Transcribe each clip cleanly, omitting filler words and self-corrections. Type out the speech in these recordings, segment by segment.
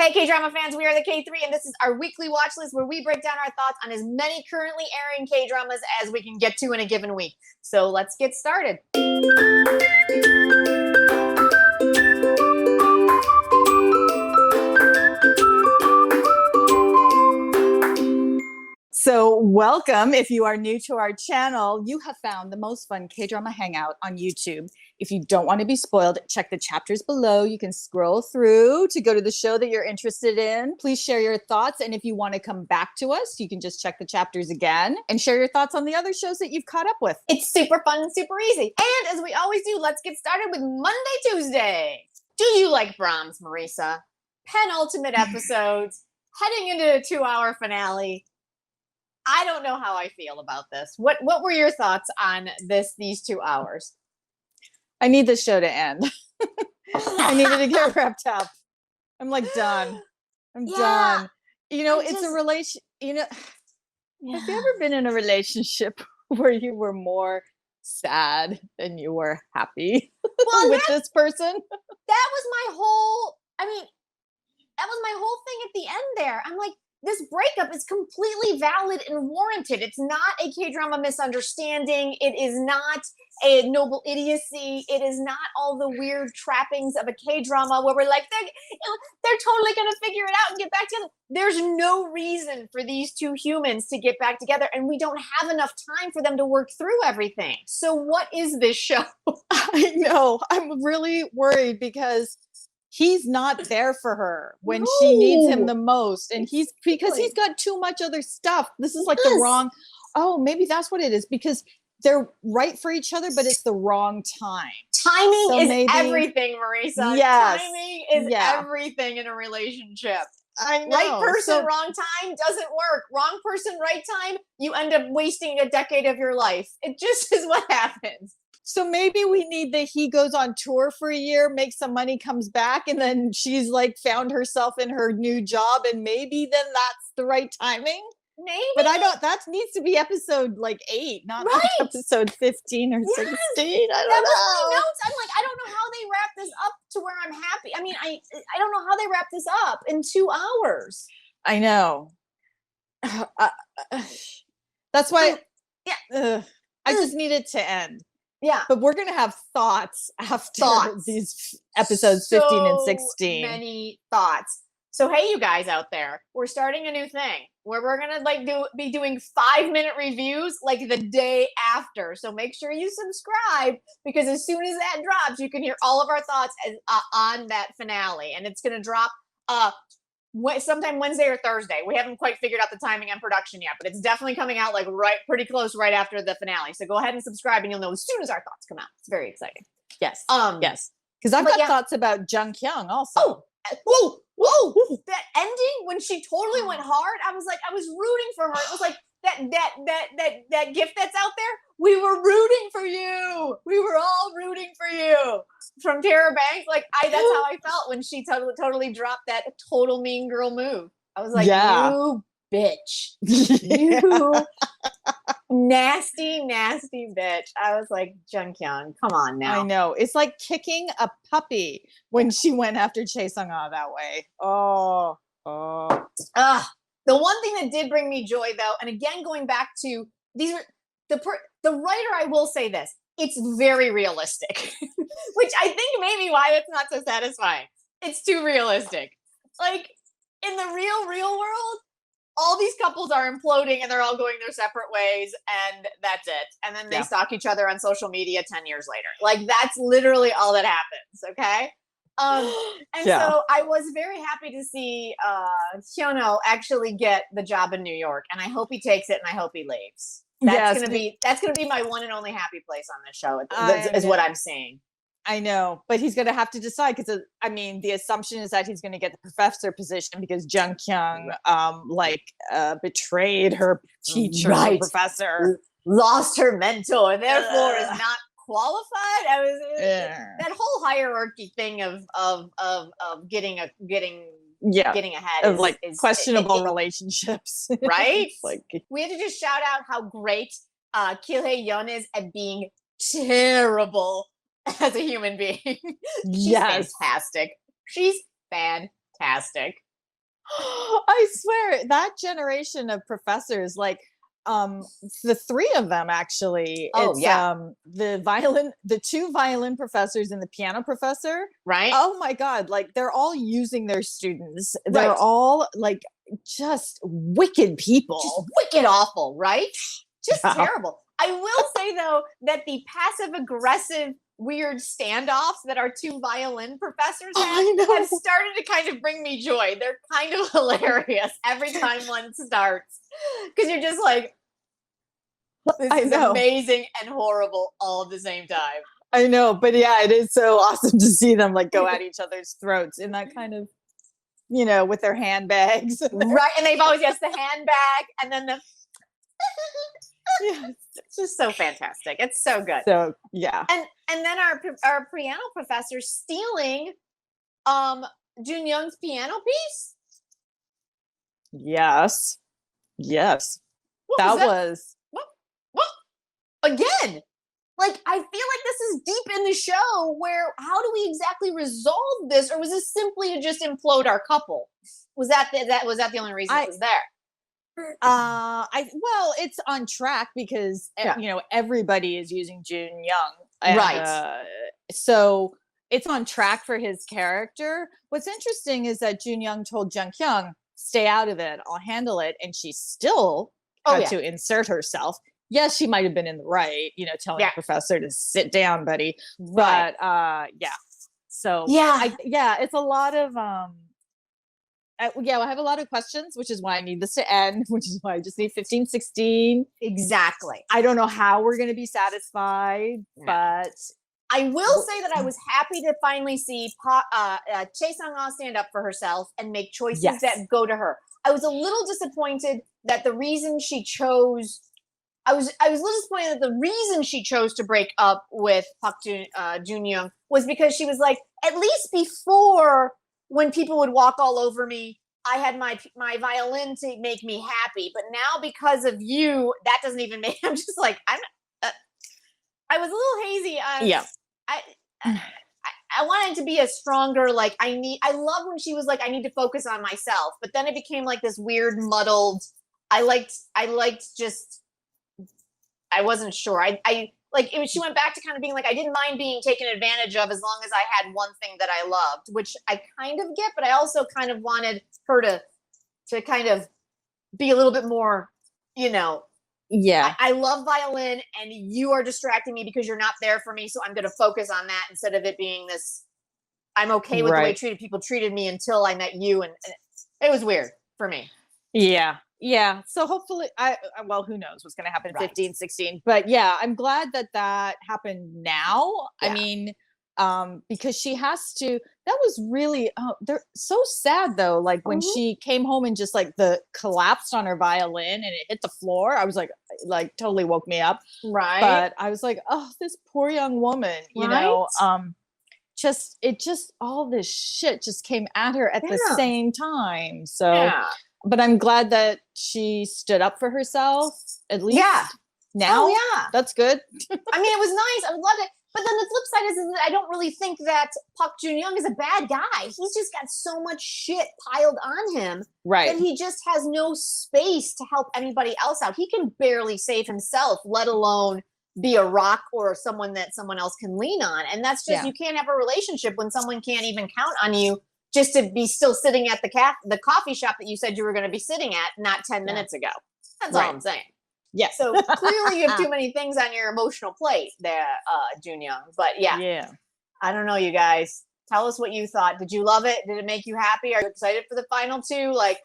Hey, K-drama fans, we are the K3, and this is our weekly watch list where we break down our thoughts on as many currently airing K-dramas as we can get to in a given week. So let's get started. So welcome. If you are new to our channel, you have found the most fun K-drama hangout on YouTube. If you don't want to be spoiled, check the chapters below. You can scroll through to go to the show that you're interested in. Please share your thoughts. And if you want to come back to us, you can just check the chapters again and share your thoughts on the other shows that you've caught up with. It's super fun and super easy. And as we always do, let's get started with Monday, Tuesday. Do you like Brahms, Marisa? Penultimate episodes, heading into a 2-hour finale. I don't know how I feel about this. What were your thoughts on these 2 hours? I need this show to end. I needed to get wrapped up. I'm like done. I'm done. You know, it's a relation. You know, have you ever been in a relationship where you were more sad than you were happy with this person? That was my whole. I mean, that was my whole thing at the end there. I'm like, this breakup is completely valid and warranted. It's not a K-drama misunderstanding. It is not a noble idiocy. It is not all the weird trappings of a K-drama where we're like, they're totally going to figure it out and get back together. There's no reason for these two humans to get back together, and we don't have enough time for them to work through everything. So what is this show? I know. I'm really worried because he's not there for her when she needs him the most. And because he's got too much other stuff. This is like the wrong, maybe that's what it is, because they're right for each other, but it's the wrong time. Timing is everything, Marisa. Yes. Timing is everything in a relationship. I know. Right person, wrong time doesn't work. Wrong person, right time, you end up wasting a decade of your life. It just is what happens. So maybe we need that he goes on tour for a year, makes some money, comes back, and then she's like found herself in her new job, and maybe then that's the right timing. Maybe. But that needs to be episode like 8, not like episode 15 or 16. I don't know. My notes. I'm like, I don't know how they wrap this up to where I'm happy. I mean, I don't know how they wrap this up in 2 hours. I know. That's why I just need it to end. Yeah. But we're going to have thoughts after these episodes 15 and 16. Many thoughts. So, hey, you guys out there, we're starting a new thing where we're going to be doing 5-minute reviews like the day after. So make sure you subscribe, because as soon as that drops, you can hear all of our thoughts on that finale. And it's going to drop sometime Wednesday or Thursday. We haven't quite figured out the timing and production yet, but it's definitely coming out like pretty close right after the finale. So go ahead and subscribe, and you'll know as soon as our thoughts come out. It's very exciting. Yes. Yes. Because I've got thoughts about Jung Kyung also. Whoa! That ending when she totally went hard, I was rooting for her. It was like that gift that's out there. We were rooting for you. We were all rooting for you. From Tara Banks, that's how I felt when she totally dropped that total mean girl move. I was like, you bitch. You nasty, nasty bitch. I was like, Jung Kyung, come on now. I know. It's like kicking a puppy when she went after Chae Sung-ah that way. The one thing that did bring me joy, though, and again, going back to the writer, I will say this. It's very realistic, which I think maybe why it's not so satisfying. It's too realistic. Like, in the real world, all these couples are imploding and they're all going their separate ways, and that's it. And then they stalk each other on social media 10 years later. Like, that's literally all that happens, okay? So I was very happy to see Hyono actually get the job in New York, and I hope he takes it, and I hope he leaves. That's gonna be my one and only happy place on this show. Is what I'm saying. I know, but he's going to have to decide, because the assumption is that he's going to get the professor position because Jung Kyung betrayed her teacher, her professor, lost her mentor, therefore is not qualified. That whole hierarchy thing of getting ahead of questionable relationships, right? We have to just shout out how great Kil-hye-yeon is at being terrible as a human being. She's fantastic. She's fantastic. I swear that generation of professors, like the three of them actually. Oh, it's yeah. the two violin professors and the piano professor. Right? Oh my God, like they're all using their students. They're Right. all like just wicked Just people. wicked awful, right? Just Yeah. terrible. I will say though that the passive aggressive weird standoffs that our two violin professors I know. have started to kind of bring me joy. They're kind of hilarious every time one starts. Because you're just like, this I is know. amazing and horrible all at the same time. I know, but yeah, it is so awesome to see them like go at each other's throats in that kind of, with their handbags. Right. And they've always, yes, the handbag and then the Yeah. it's just so fantastic. It's so good. So yeah. And then our piano professor stealing Jun Young's piano piece. Yes. Yes. What That that? was What? Again, like I feel like this is deep in the show where how do we exactly resolve this, or was this simply to just implode our couple? Was that the only reason it was there? it's on track because Yeah. everybody is using Jun Young. And, Right. So it's on track for his character. What's interesting is that Jun Young told Jung Kyung, stay out of it, I'll handle it. And she still had to insert herself. Yes, she might have been in the right, telling the professor to sit down, buddy. Right. But So it's a lot of I have a lot of questions, which is why I need this to end, which is why I just need 15, 16. Exactly. I don't know how we're going to be satisfied, but I will say that I was happy to finally see Chae Sang-ah stand up for herself and make choices that go to her. I was a little disappointed that the reason she chose I was a little disappointed that the reason she chose to break up with Jun Young was because she was like, at least before, when people would walk all over me, I had my violin to make me happy. But now because of you, that doesn't even make. I'm just like I was a little hazy on. I wanted to be a stronger, like I love when she was like, I need to focus on myself, but then it became like this weird muddled. I liked just. I wasn't sure. I like she went back to kind of being like, I didn't mind being taken advantage of as long as I had one thing that I loved, which I kind of get, but I also kind of wanted her to kind of be a little bit more, I love violin and you are distracting me because you're not there for me. So I'm going to focus on that instead of it being this, I'm okay with the way people treated me until I met you. And it was weird for me. Yeah. Yeah. So hopefully who knows what's going to happen in 15, 16, but yeah, I'm glad that happened now. Yeah. I mean, because she has to, that was really, they're so sad though. Like when she came home and just like collapsed on her violin and it hit the floor, I was like totally woke me up. Right. But I was like, oh, this poor young woman, just all this shit just came at her at the same time. So, but I'm glad that she stood up for herself at least. Yeah. Now. Oh, yeah. That's good. I mean, it was nice. I loved it. But then the flip side is that I don't really think that Park Jun Young is a bad guy. He's just got so much shit piled on him that he just has no space to help anybody else out. He can barely save himself, let alone be a rock or someone that someone else can lean on. And that's just, you can't have a relationship when someone can't even count on you just to be still sitting at the coffee shop that you said you were going to be sitting at not 10 minutes ago. That's all I'm saying. Yeah. So clearly you have too many things on your emotional plate there, Jun Young. But yeah. I don't know, you guys. Tell us what you thought. Did you love it? Did it make you happy? Are you excited for the final two? Like,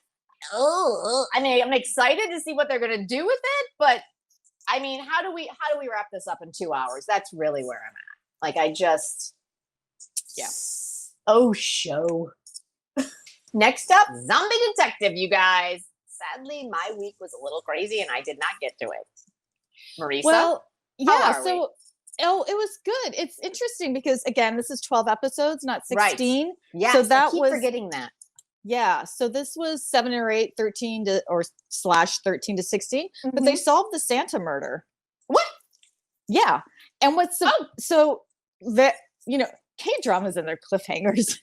I mean, I'm excited to see what they're going to do with it. But I mean, how do we wrap this up in 2 hours? That's really where I'm at. Like, I just, Oh, show. Next up, Zombie Detective, you guys. Sadly, my week was a little crazy and I did not get to it. Marisa? Well, yeah, so it was good. It's interesting because, again, this is 12 episodes, not 16. Right. Yeah, so that I keep forgetting that. Yeah, so this was 7 or 8, 13 to, or / 13 to 16, but they solved the Santa murder. What? Yeah. And what's so that, K-dramas and their cliffhangers.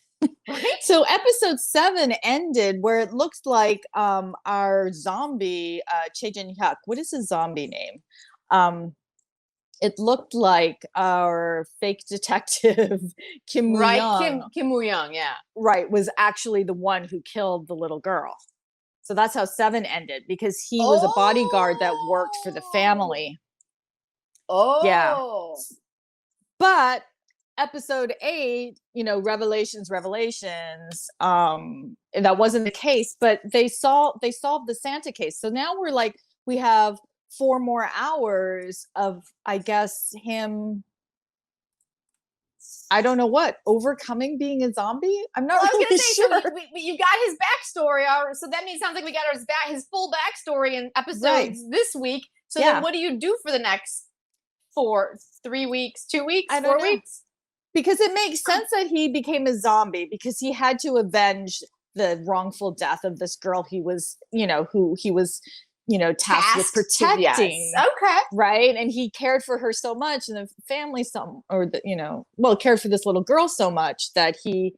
Right? So episode 7 ended where it looked like our zombie, Che Jin-hyuk, what is his zombie name? It looked like our fake detective, Kim Right, Woo-young, Kim Woo-young, yeah. right, was actually the one who killed the little girl. So that's how 7 ended, because he was a bodyguard that worked for the family. Yeah. Oh. But episode 8, revelations, that wasn't the case, but they solved the Santa case. So now we have 4 more hours of, I guess, him, I don't know what, overcoming being a zombie. I'm not really sure. So you got his backstory, so that means, sounds like we got his full backstory in episodes this week. So then what do you do for the next 3 weeks, 2 weeks, 4 weeks? Because it makes sense that he became a zombie, because he had to avenge the wrongful death of this girl he was, who he was, tasked with protecting. Yes. Okay. Right. And he cared for her so much, and the family cared for this little girl so much that he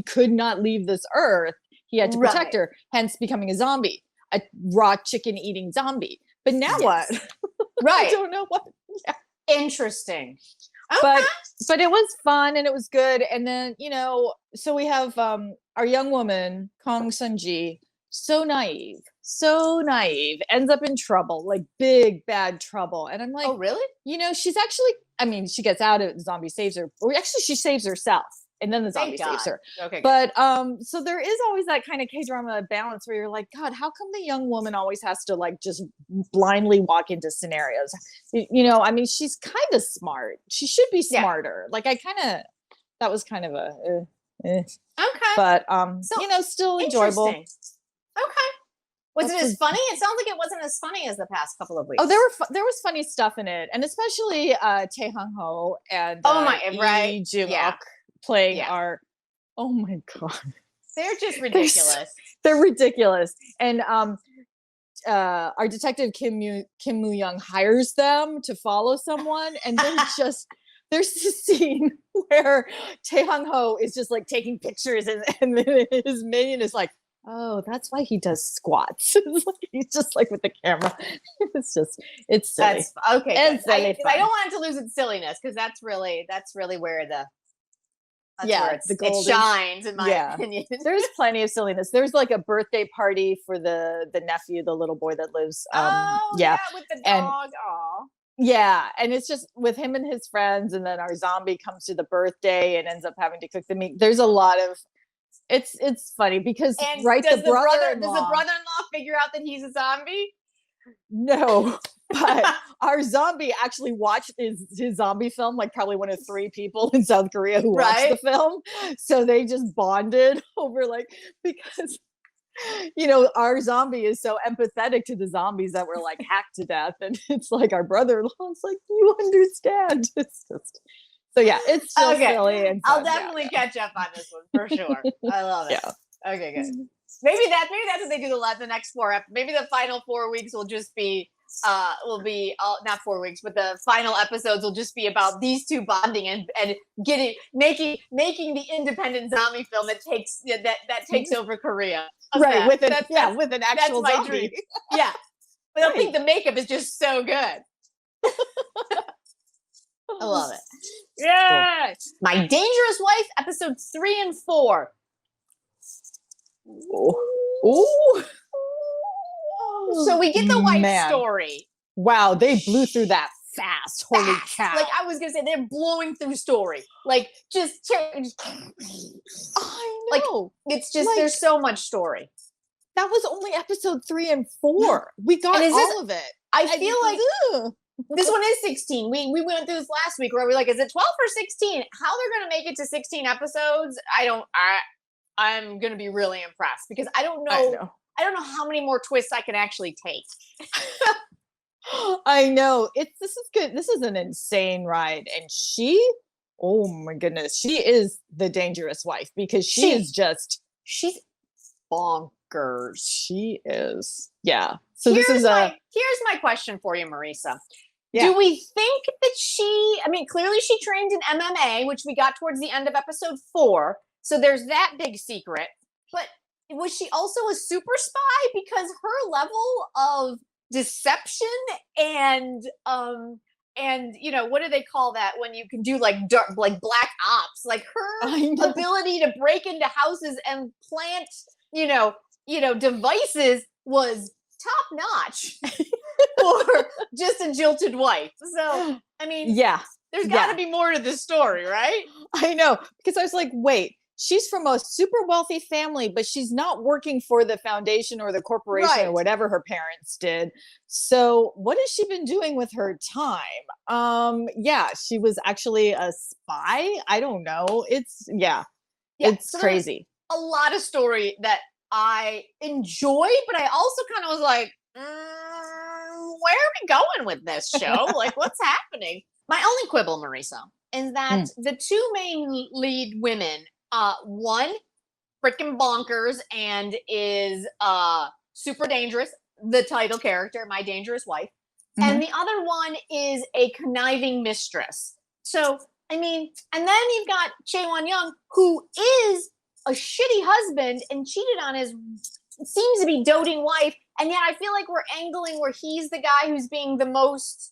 could not leave this earth. He had to protect her, hence becoming a zombie, a raw chicken eating zombie. But now what? Right. I don't know what. Yeah. Interesting. Okay. But it was fun and it was good. And then, so we have our young woman, Kong Sun-ji, so naive, ends up in trouble, like big, bad trouble. And I'm like, oh, really? She's actually, she gets out of it, the zombie saves her. Or actually, she saves herself, and then the zombie saves her. Okay. But so there is always that kind of K-drama balance where you're like, God, how come the young woman always has to just blindly walk into scenarios? She's kind of smart. She should be smarter. That was kind of a okay. But still enjoyable. Okay. Was it as funny? It sounds like it wasn't as funny as the past couple of weeks. Oh, there was funny stuff in it, and especially Tae Hong-ho and Lee Jung-ok playing our. Oh my God, they're just ridiculous. They're ridiculous, and our detective Kim Woo-young hires them to follow someone, and they're just. There's this scene where Tae Hong-ho is just taking pictures, and his minion is like, oh, that's why he does squats. He's just with the camera. It's silly. That's okay. It's I don't want it to lose its silliness, because that's really where where it shines, in my opinion. There's plenty of silliness. There's a birthday party for the nephew, the little boy that lives. With the dog. Aw. Yeah, and it's just with him and his friends, and then our zombie comes to the birthday and ends up having to cook the meat. There's a lot of it's funny because does the brother-in-law figure out that he's a zombie? No, but our zombie actually watched his zombie film, probably one of 3 people in South Korea who watched the film. So they just bonded over because our zombie is so empathetic to the zombies that were hacked to death, and it's our brother-in-law is you understand. It's just it's still silly and fun. I'll definitely catch up on this one for sure. I love it. Yeah. Okay, good. Maybe that's what they do the next 4 maybe the final 4 weeks will just be not 4 weeks, but the final episodes will just be about these two bonding and making the independent zombie film that takes over Korea. Right, with an actual that's my zombie. dream. Yeah. But I think the makeup is just so good. I love it. Yeah. Cool. My Dangerous Wife, episodes 3 and 4. Ooh. So we get the wife story. Wow, they blew through that fast. Holy cow. I was gonna say, they're blowing through story. Just I know. It's just there's so much story. That was only episode 3 and 4. We got all of it. I feel like this one is 16. We went through this last week where we're is it 12 or 16? How they're gonna make it to 16 episodes? I'm gonna be really impressed, because I don't know how many more twists I can actually take. I know. This is good. This is an insane ride. And oh my goodness, she is the dangerous wife, because she's bonkers. She is. Yeah. So here's my question for you, Marisa. Yeah. Do we think that clearly she trained in MMA, which we got towards the end of episode 4. So there's that big secret. But was she also a super spy? Because her level of deception and you know, what do they call that when you can do like dark, like black ops? Like her ability to break into houses and plant, you know, devices was top notch for just a jilted wife. So I mean, there's got to be more to this story, right? I know, because I was like, wait, she's from a super wealthy family, but she's not working for the foundation or the corporation or whatever her parents did. So what has she been doing with her time? Yeah, she was actually a spy. I don't know. It's it's so crazy. A lot of story that I enjoy, but I also kind of was like, where are we going with this show? Like, what's happening? My only quibble, Marisa, is that the two main lead women, one freaking bonkers and is super dangerous, the title character, my dangerous wife, and the other one is a conniving mistress. So I mean, and then you've got Chae Won-young, who is a shitty husband and cheated on his seems to be doting wife, and yet I feel like we're angling where he's the guy who's being the most.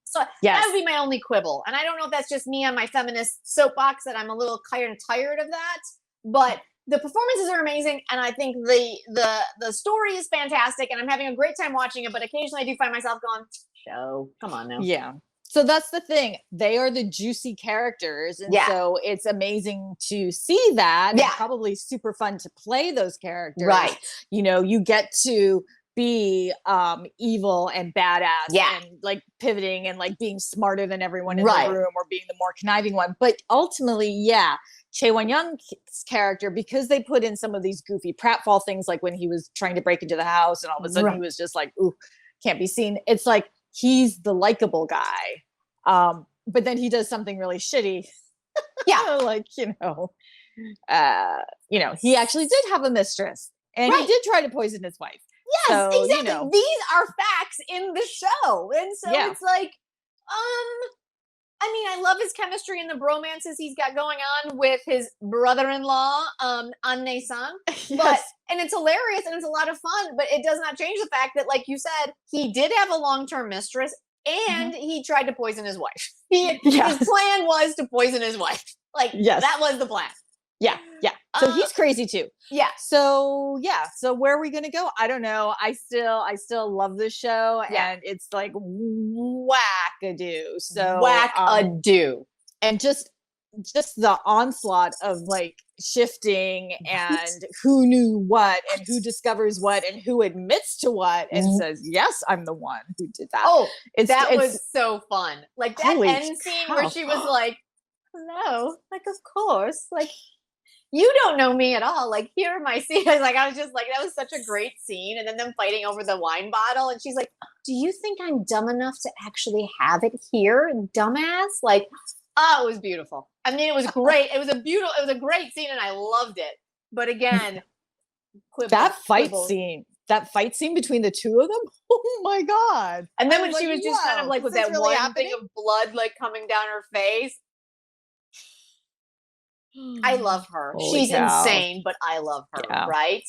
So that would be my only quibble. And I don't know if that's just me on my feminist soapbox that I'm a little kind of tired of that. But the performances are amazing, and I think the story is fantastic, and I'm having a great time watching it. But occasionally, I do find myself going, "Show, come on now." Yeah. So that's the thing. They are the juicy characters, and so it's amazing to see that. And probably super fun to play those characters. Right. You know, you get to be evil and badass and like pivoting and like being smarter than everyone in the room or being the more conniving one. But ultimately, Chae Won-young's character, because they put in some of these goofy pratfall things, like when he was trying to break into the house and all of a sudden he was just like, ooh, can't be seen. It's like he's the likable guy. But then he does something really shitty. Like, you know, he actually did have a mistress and he did try to poison his wife. Yes, so, exactly. You know. These are facts in the show. And so it's like, I mean, I love his chemistry and the bromances he's got going on with his brother-in-law, An-nae-sang. And it's hilarious and it's a lot of fun, but it does not change the fact that, like you said, he did have a long-term mistress and he tried to poison his wife. His plan was to poison his wife. Like, that was the plan. Yeah. So he's crazy too. Yeah. So where are we gonna go? I don't know. I still love this show, and it's like wackadoo. So wackadoo, and just the onslaught of like shifting and who knew what and who discovers what and who admits to what and says, yes, I'm the one who did that. Oh, that was so fun. Like that end scene where she was like, hello, like, of course, like, you don't know me at all. Like, here are my scenes. I was just like, that was such a great scene. And then them fighting over the wine bottle. And she's like, do you think I'm dumb enough to actually have it here, dumbass? Like, oh, it was beautiful. I mean, it was great. It was a great scene and I loved it. But again, that fight scene between the two of them. Oh my God. And then when she was just kind of like with that really one thing of blood, like coming down her face. I love her. She's insane, but I love her, right?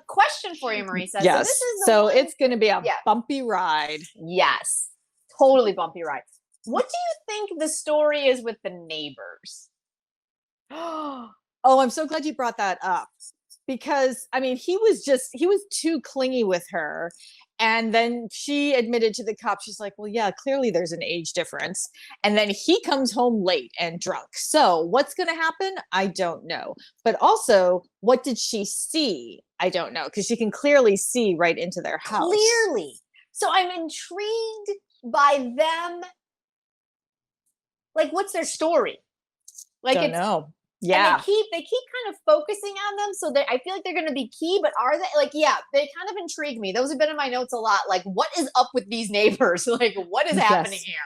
Question for you, Marisa. Yes. So it's going to be a bumpy ride. Yes. Totally bumpy ride. What do you think the story is with the neighbors? Oh, I'm so glad you brought that up. Because, I mean, he was too clingy with her. And then she admitted to the cop, she's like, well, yeah, clearly there's an age difference. And then he comes home late and drunk. So what's going to happen? I don't know. But also, what did she see? I don't know. Because she can clearly see right into their house. Clearly. So I'm intrigued by them. Like, what's their story? Like, don't know. Yeah. And they keep kind of focusing on them. So I feel like they're going to be key, but are they? Like, yeah, they kind of intrigue me. Those have been in my notes a lot. Like, what is up with these neighbors? Like, what is happening here?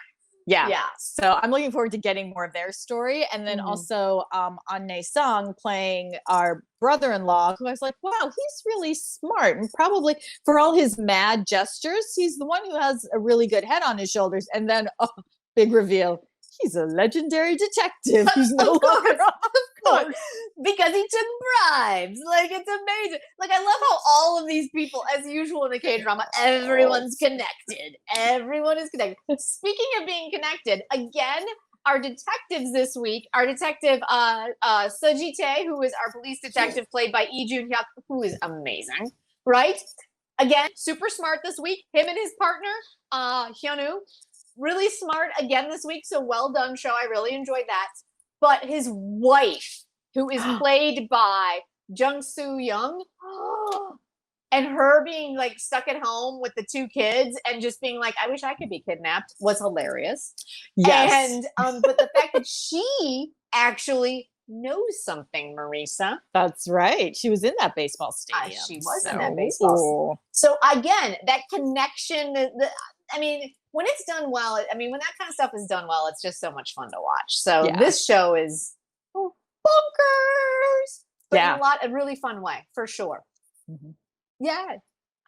Yeah. So I'm looking forward to getting more of their story. And then also An-nae-sang playing our brother-in-law, who I was like, wow, he's really smart. And probably for all his mad gestures, he's the one who has a really good head on his shoulders. And then, big reveal, he's a legendary detective who's no Of longer course, on the of course. force. Because he took bribes. Like, it's amazing. Like, I love how all of these people, as usual in a K-drama, everyone's connected. Everyone is connected. Speaking of being connected, again, our detectives this week, our detective Seoji Tae, who is our police detective played by Lee Jun-hyuk, who is amazing, right? Again, super smart this week. Him and his partner, Hyunwoo, really smart again this week. So well done, show. I really enjoyed that. But his wife, who is played by Jung Soo Young, and her being like stuck at home with the two kids and just being like, I wish I could be kidnapped, was hilarious. Yes. And but the fact that she actually knows something, Marisa. That's right. She was in that baseball stadium. She was in that baseball. So again, that connection, I mean, when it's done well, I mean, when that kind of stuff is done well, it's just so much fun to watch. So this show is bonkers, but in a really fun way, for sure. Mm-hmm. Yeah.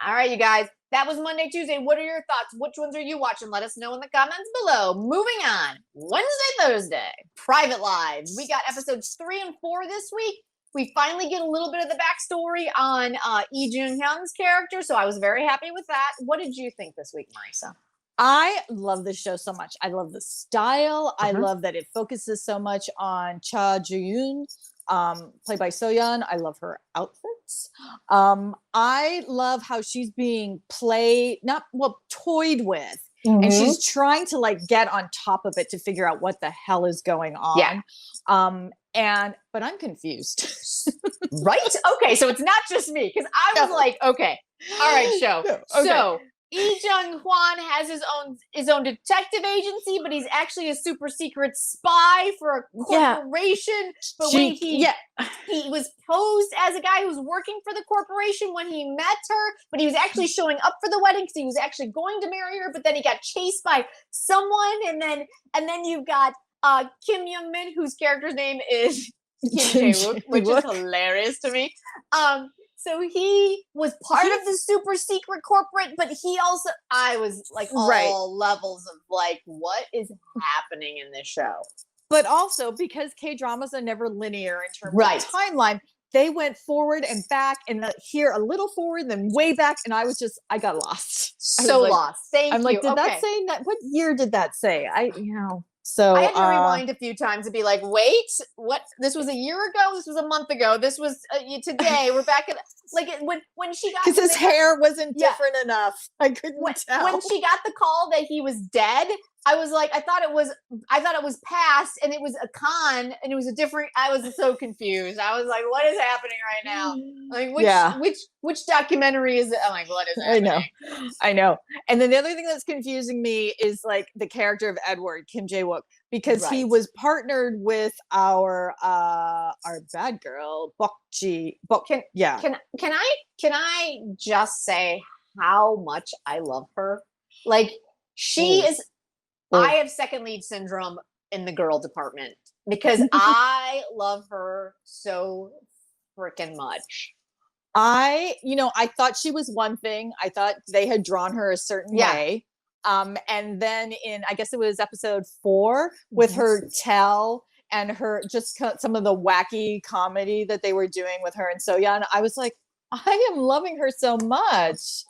All right, you guys. That was Monday, Tuesday. What are your thoughts? Which ones are you watching? Let us know in the comments below. Moving on. Wednesday, Thursday. Private Lives. We got episodes 3 and 4 this week. We finally get a little bit of the backstory on Lee Jun-hyun's character, so I was very happy with that. What did you think this week, Marisa? I love this show so much. I love the style. I love that it focuses so much on Cha Ju-yoon, played by So-yeon. I love her outfits. I love how she's being toyed with. Mm-hmm. And she's trying to like get on top of it to figure out what the hell is going on. Yeah. But I'm confused. Right? Okay, so it's not just me, because I was like, okay, all right, show. No, okay. So Lee Jung-hwan has his own detective agency, but he's actually a super secret spy for a corporation. But when he was posed as a guy who's working for the corporation when he met her, but he was actually showing up for the wedding because he was actually going to marry her, but then he got chased by someone, and then you've got Kim Young-min, whose character's name is Kim Jae-wook, which is hilarious to me. So he was part of the super secret corporate, but he also, I was like all levels of like, what is happening in this show? But also because K-dramas are never linear in terms of timeline, they went forward and back and here a little forward, then way back. And I got lost. So lost. Thank you. I'm like, did that say that? What year did that say? So I had to rewind a few times and be like, wait, what? This was a year ago. This was a month ago. This was today. We're back at when she got, because his hair wasn't different enough. I couldn't tell. When she got the call that he was dead, I was like, I thought it was past, and it was a con, and it was a different. I was so confused. I was like, what is happening right now? Like, which documentary is it? I'm like, what is happening? I know. And then the other thing that's confusing me is like the character of Edward, Kim Jae-wook, because he was partnered with our bad girl, Bokji. Can I just say how much I love her? Like, she is. I have second lead syndrome in the girl department because I love her so freaking much. I thought she was one thing. I thought they had drawn her a certain way. And then I guess it was episode 4 with her tell and her just some of the wacky comedy that they were doing with her and So-yeon. I was like, I am loving her so much.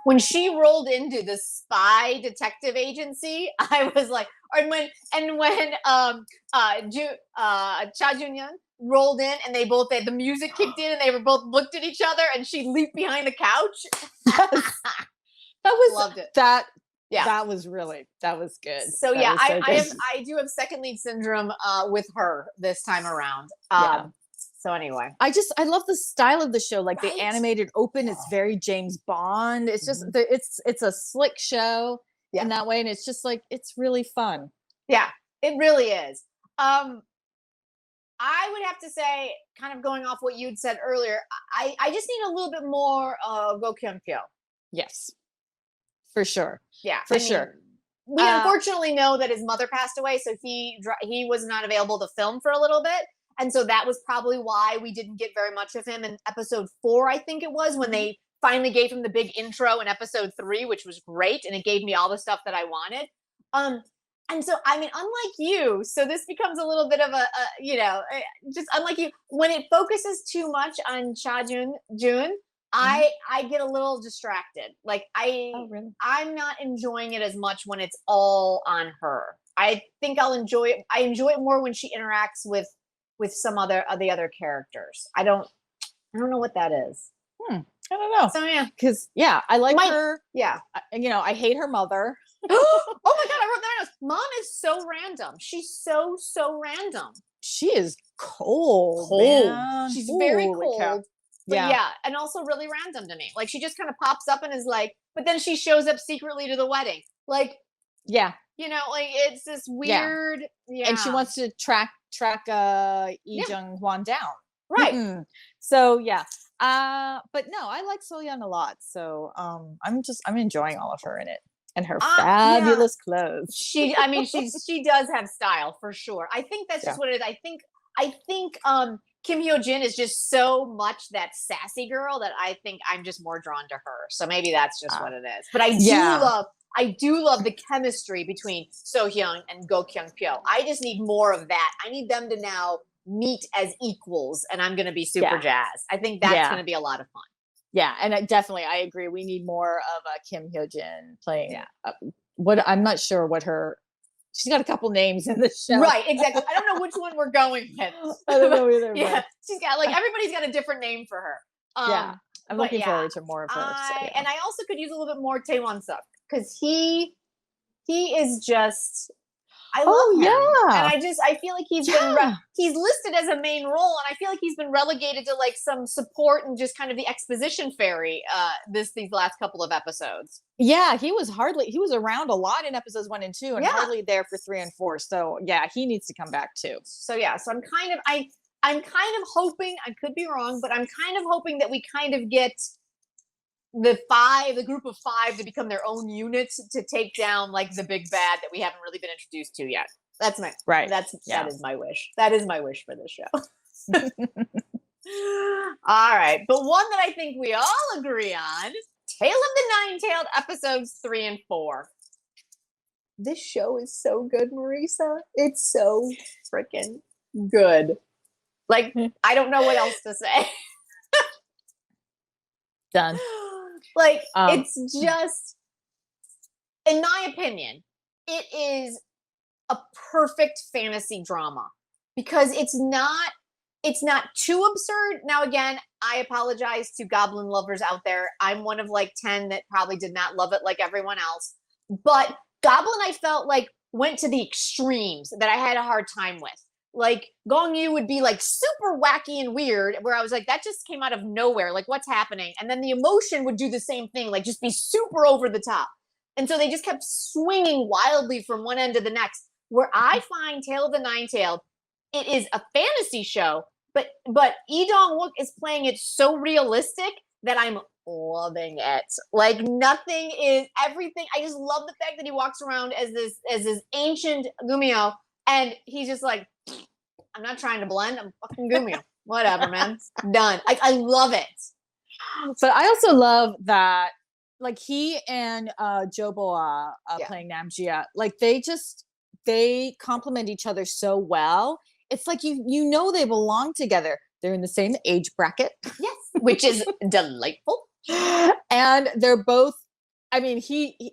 When she rolled into the spy detective agency, I was like, when Cha Jun-hyun rolled in and the music kicked in and they were both looked at each other and she leaped behind the couch. Loved it. That was good. So I do have second lead syndrome with her this time around. So anyway, I love the style of the show. Like the animated open, it's very James Bond. It's just it's a slick show in that way, and it's just like it's really fun. Yeah, it really is. I would have to say, kind of going off what you'd said earlier, I just need a little bit more Go Kyun-pyo. Yes, for sure. Yeah, for sure. We unfortunately know that his mother passed away, so he was not available to film for a little bit. And so that was probably why we didn't get very much of him in episode 4, I think it was, when they finally gave him the big intro in episode 3, which was great. And it gave me all the stuff that I wanted. And so, I mean, unlike you, so this becomes a little bit of just unlike you, when it focuses too much on June, I get a little distracted. Like Oh, really? I'm not enjoying it as much when it's all on her. I think I'll enjoy it. I enjoy it more when she interacts with some other of the other characters. I don't know what that is. I don't know. So yeah, because I like her. Yeah. I hate her mother. Oh my god, I wrote that down. Mom is so random. She's so random. She is cold. Man. She's very Holy cold. cow. But yeah, and also really random to me. Like she just kind of pops up and is like, but then she shows up secretly to the wedding. Like, yeah, like it's this weird. Yeah. And she wants to track Lee Jung-hwan down. Right. So yeah. But no, I like So-yeon a lot. So I'm enjoying all of her in it. And her fabulous clothes. She does have style for sure. I think that's just what it is. I think Kim Hyo-jin is just so much that sassy girl that I think I'm just more drawn to her. So maybe that's just what it is. But I do love the chemistry between So-hyun and Go Kyung-pyo. I just need more of that. I need them to now meet as equals, and I'm going to be super jazzed. I think that's going to be a lot of fun. Yeah, and I agree. We need more of Kim Hyo-jin playing. Yeah. I'm not sure what she's got a couple names in the show. Right, exactly. I don't know which one we're going with. I don't know either. Yeah, she's got everybody's got a different name for her. I'm looking forward to more of her. And I also could use a little bit more Tae Won-suk because he is just. I love him. And I feel like he's he's listed as a main role, and I feel like he's been relegated to like some support and just kind of the exposition fairy these last couple of episodes. Yeah, he was around a lot in episodes 1 and 2 and hardly there for 3 and 4. So yeah, he needs to come back too. So yeah, so I'm kind of hoping, I could be wrong, but I'm kind of hoping that we kind of get the group of 5 to become their own unit to take down like the big bad that we haven't really been introduced to yet. That's my that is my wish. That is my wish for this show. All right, but one that I think we all agree on: Tale of the Nine-Tailed episodes 3 and 4. This show is so good, Marisa. It's so freaking good. Like I don't know what else to say. Done. Like it's just, in my opinion, it is a perfect fantasy drama because it's not too absurd. Now again, I apologize to goblin lovers out there. I'm one of like 10 that probably did not love it like everyone else. But Goblin, I felt like went to the extremes that I had a hard time with. Like Gong Yu would be like super wacky and weird, where I was like, that just came out of nowhere. Like, what's happening? And then the emotion would do the same thing, like just be super over the top. And so they just kept swinging wildly from one end to the next. Where I find Tale of the Nine-Tailed, it is a fantasy show, but Lee DongWook is playing it so realistic that I'm loving it. Like everything. I just love the fact that he walks around as this ancient GUMIHO, and he's just like, I'm not trying to blend. I'm fucking GUMIHO. Whatever, man. It's done. I love it. But I also love that, like he and Jo Boa playing Namjia, like they complement each other so well. It's like you know they belong together. They're in the same age bracket. Yes, which is delightful. And they're both, I mean, he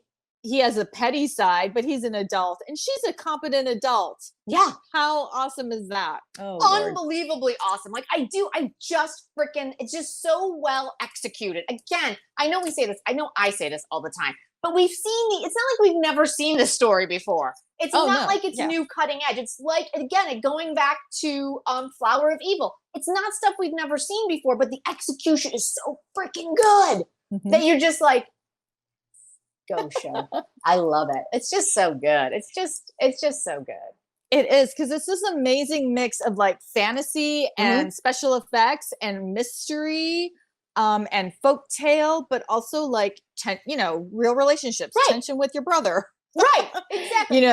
has a petty side, but he's an adult and she's a competent adult. Yeah. How awesome is that? Oh, unbelievably awesome. Like it's just so well executed. Again, I know I say this all the time, but it's not like we've never seen this story before. It's not like it's new cutting edge. It's like, again, going back to Flower of Evil. It's not stuff we've never seen before, but the execution is so freaking good that you're just like, go show. I love it. It's just so good. It's just so good. It is, because it's this amazing mix of like fantasy and special effects and mystery and folktale, but also like real relationships, tension with your brother. Right, exactly.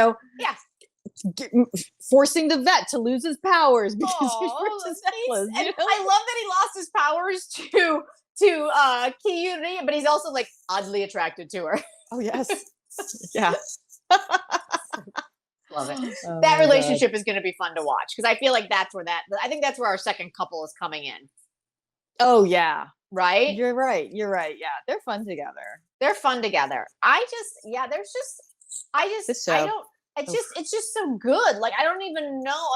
Forcing the vet to lose his powers because he's ripped his necklace. I love that he lost his powers to KThree, but he's also like oddly attracted to her. Oh yes, yeah. Love it. Oh That my God. relationship is going to be fun to watch because I feel like I think that's where our second couple is coming in. Oh yeah. Right? You're right. You're right. Yeah. They're fun together. They're fun together. I This show. don't, it's just so good. Like, I don't even know.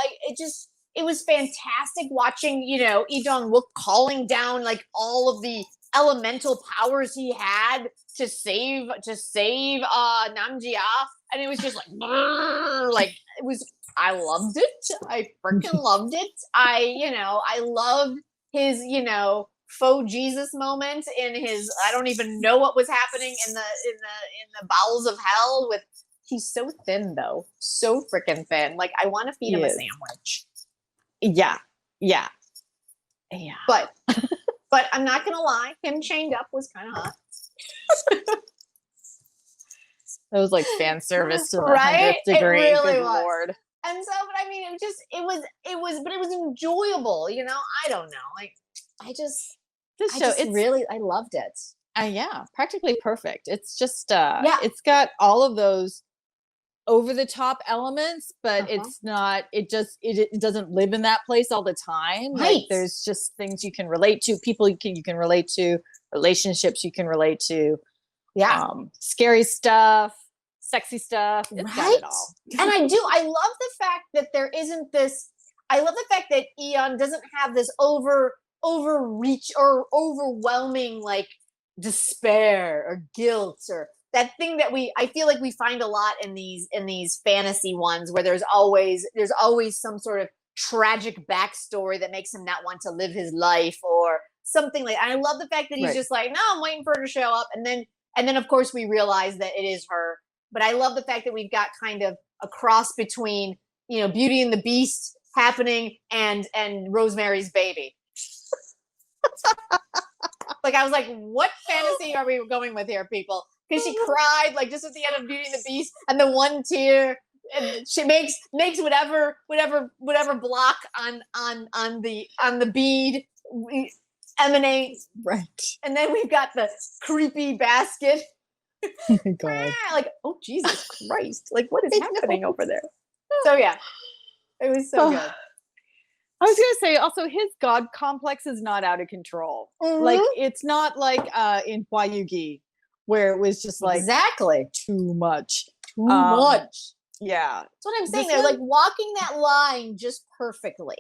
It was fantastic watching, Lee Dong-wook calling down like all of the elemental powers he had to save Namjia. And it was just like, I loved it. I freaking loved it. I loved his, faux Jesus moment in his, I don't even know what was happening in the bowels of hell with, he's so thin though. So freaking thin. Like, I want to feed him a sandwich. Yeah. Yeah. Yeah. But I'm not going to lie. Him chained up was kind of hot. It was like fan service to the Right? 100th degree. It really Good was. Lord. And so, but I mean, it was enjoyable, I don't know. Like, I loved it. Yeah, practically perfect. It's just, Yeah. it's got all of those over the top elements, but it's not, it doesn't live in that place all the time. Right. Like, there's just things you can relate to, people you can relate to, relationships you can relate to. Yeah. Scary stuff, sexy stuff. It's got it all. And I love the fact that there isn't this, I love the fact that Eon doesn't have this overreach or overwhelming like despair or guilt or that thing that I feel like we find a lot in these fantasy ones where there's always some sort of tragic backstory that makes him not want to live his life or something like. And I love the fact that he's just like, no, I'm waiting for her to show up, and then of course we realize that it is her. But I love the fact that we've got kind of a cross between Beauty and the Beast happening and Rosemary's Baby. Like, I was like, what fantasy are we going with here, people? Because she cried like just at the end of Beauty and the Beast, and the one tear, and she makes whatever block on the bead emanate. Right. And then we've got the creepy basket. Oh my God. Like, oh Jesus Christ! Like, what is happening over there? So yeah, it was so good. I was gonna say also his god complex is not out of control. Like, it's not like in Hwayugi where it was just like exactly too much. Yeah. That's what I'm saying. They're like walking that line just perfectly.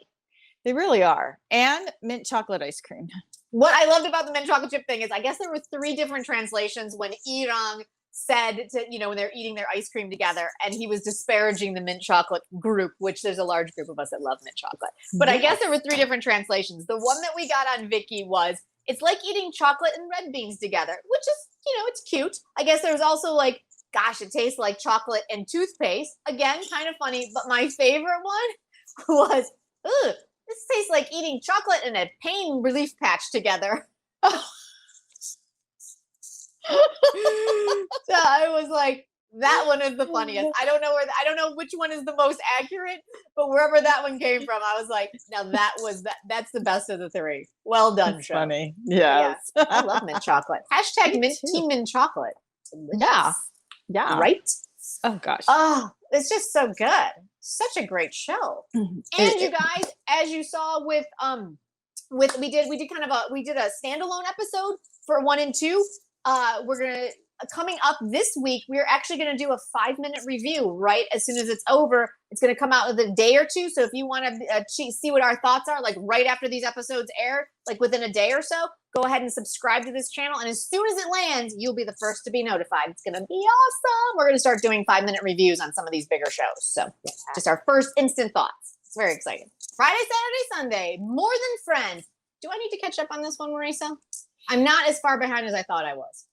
They really are. And mint chocolate ice cream. What I loved about the mint chocolate chip thing is I guess there were 3 different translations when Irang said to, when they're eating their ice cream together, and he was disparaging the mint chocolate group, which there's a large group of us that love mint chocolate. But I guess there were 3 different translations. The one that we got on Viki was, it's like eating chocolate and red beans together, which is, it's cute. I guess there was also like, gosh, it tastes like chocolate and toothpaste. Again, kind of funny. But my favorite one was, ugh, this tastes like eating chocolate and a pain relief patch together. So I was like, that one is the funniest. I don't know which one is the most accurate, but wherever that one came from, I was like, now that's the best of the 3. Well done, That's show. funny. Yes. Yeah. I love mint chocolate. Hashtag team mint chocolate. Delicious. Yeah. Yeah. Right? Oh gosh. Oh, it's just so good. Such a great show. And you guys, as you saw we did a standalone episode for 1 and 2. Coming up this week, we're actually going to do a 5-minute review right as soon as it's over. It's going to come out within a day or 2. So if you want to see what our thoughts are, like right after these episodes air, like within a day or so, go ahead and subscribe to this channel. And as soon as it lands, you'll be the first to be notified. It's going to be awesome. We're going to start doing 5-minute reviews on some of these bigger shows. So just our first instant thoughts. It's very exciting. Friday, Saturday, Sunday, More Than Friends. Do I need to catch up on this one, Marisa? I'm not as far behind as I thought I was.